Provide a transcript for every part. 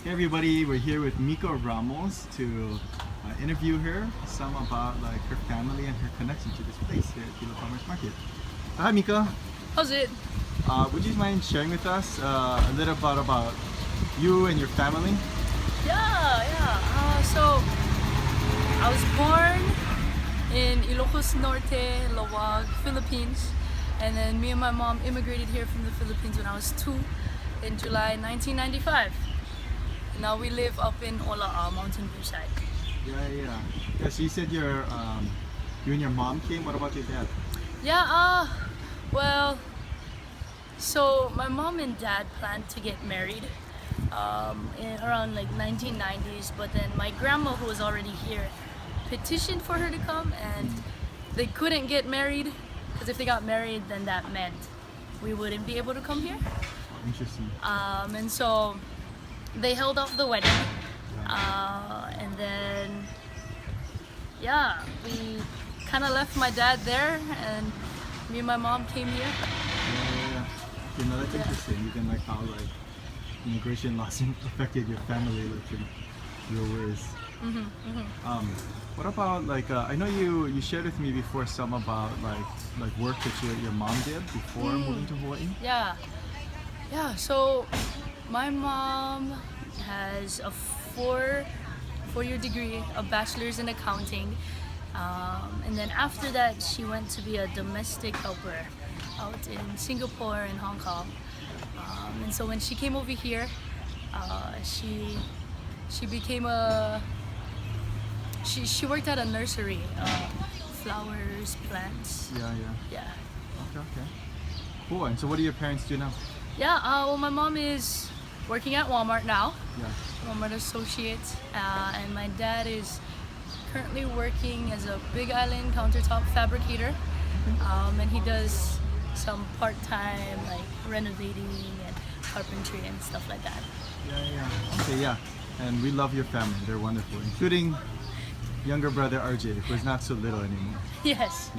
Hey everybody, we're here with Micah Ramos to interview her some about like her family and her connection to this place here at Hilo Farmers Market. Hi Micah, How's it? would you mind sharing with us a little bit about you and your family? So I was born in Ilocos Norte, Lawag, Philippines, and then me and my mom immigrated here from the Philippines when I was 2 in July 1995. Now we live up in Olaa, Mountain View side. Yeah, so you said you and your mom came. What about your dad? Well, so my mom and dad planned to get married around like 1990s, but then my grandma, who was already here, petitioned for her to come, and they couldn't get married because if they got married, then that meant we wouldn't be able to come here. Interesting. And so they held off the wedding, and then we kind of left my dad there, and me and my mom came here. You know, that's interesting. Even like how like immigration laws affected your family, like in your ways. What about like I know you shared with me before some about like work that your mom did before moving to Hawaii. So my mom has a four-year degree, a bachelor's in accounting, and then after that she went to be a domestic helper out in Singapore and Hong Kong. And so when she came over here, she became she worked at a nursery, flowers, plants. Yeah. Okay. Cool. And so what do your parents do now? Well, my mom is working at Walmart now. Yeah. Walmart associate, and my dad is currently working as a Big Island countertop fabricator, and he does some part-time like renovating and carpentry and stuff like that. Okay, and we love your family. They're wonderful, including younger brother RJ, who's not so little anymore. Yes.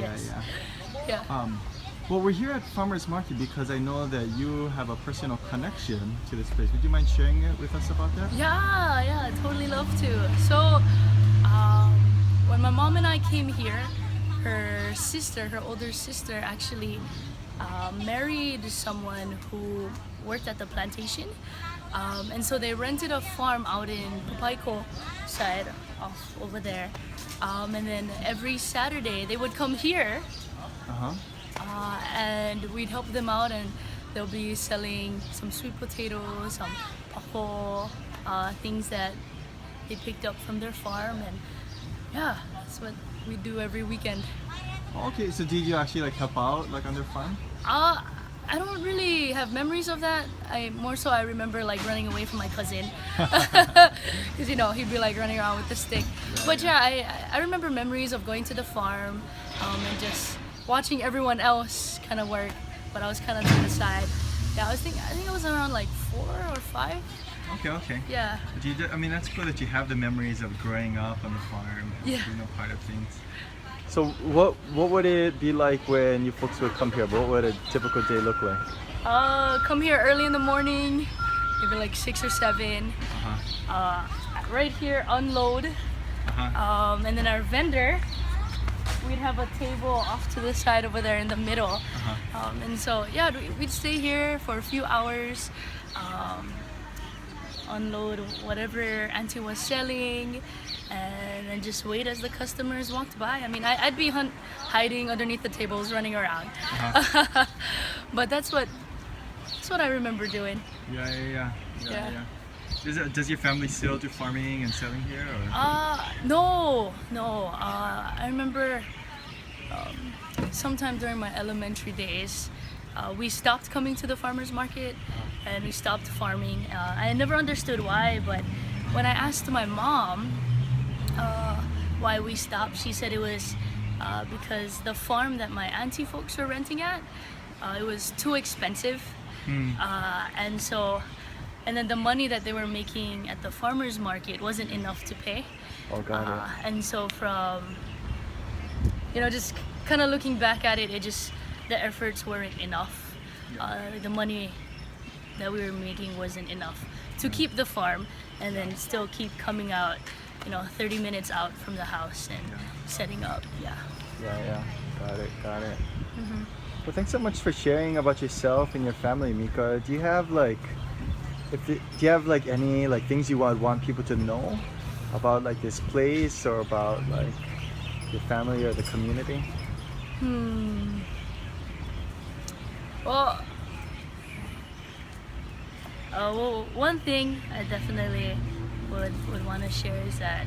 Well, we're here at Farmers Market because I know that you have a personal connection to this place. Would you mind sharing it with us about that? Yeah, I'd totally love to. So, when my mom and I came here, her older sister, actually married someone who worked at the plantation. And so they rented a farm out in Papaiko side, off over there. And then every Saturday they would come here. And we'd help them out, and they'll be selling some sweet potatoes, some pako, things that they picked up from their farm, and that's what we do every weekend. Okay, so did you actually like help out like on their farm? I don't really have memories of that. I remember like running away from my cousin because he'd be like running around with the stick. But I remember memories of going to the farm and just watching everyone else kind of work, but I was kind of to the side. I think I was around like 4 or 5. Okay. Yeah. But I mean, that's cool that you have the memories of growing up on the farm and being a part of things. So what would it be like when you folks would come here? What would a typical day look like? Come here early in the morning, maybe like 6 or 7. Right here, unload. And then our vendor, we'd have a table off to the side over there in the middle. And so we'd stay here for a few hours, unload whatever auntie was selling, and then just wait as the customers walked by. I mean, I'd be hiding underneath the tables, running around. But that's what I remember doing. Yeah. Does your family still do farming and selling here? Or? No. I remember sometime during my elementary days, we stopped coming to the farmers market and we stopped farming. I never understood why, but when I asked my mom why we stopped, she said it was because the farm that my auntie folks were renting at, it was too expensive. And then the money that they were making at the farmers market wasn't enough to pay. Oh, got it. And so from, just kind of looking back at it, the efforts weren't enough. The money that we were making wasn't enough to keep the farm, and then still keep coming out, 30 minutes out from the house and setting up. Yeah. Yeah. Got it. Well, thanks so much for sharing about yourself and your family, Micah. Do you have any like things you want people to know about like this place or about like your family or the community? Well, one thing I definitely would want to share is that,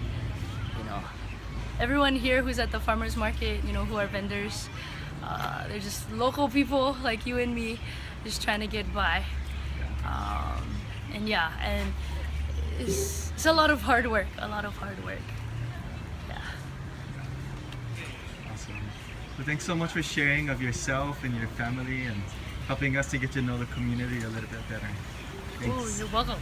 everyone here who's at the farmers market, who are vendors, they're just local people like you and me, just trying to get by. And it's a lot of hard work. Yeah. Awesome. Well, thanks so much for sharing of yourself and your family and helping us to get to know the community a little bit better. Oh, Thanks. you're welcome.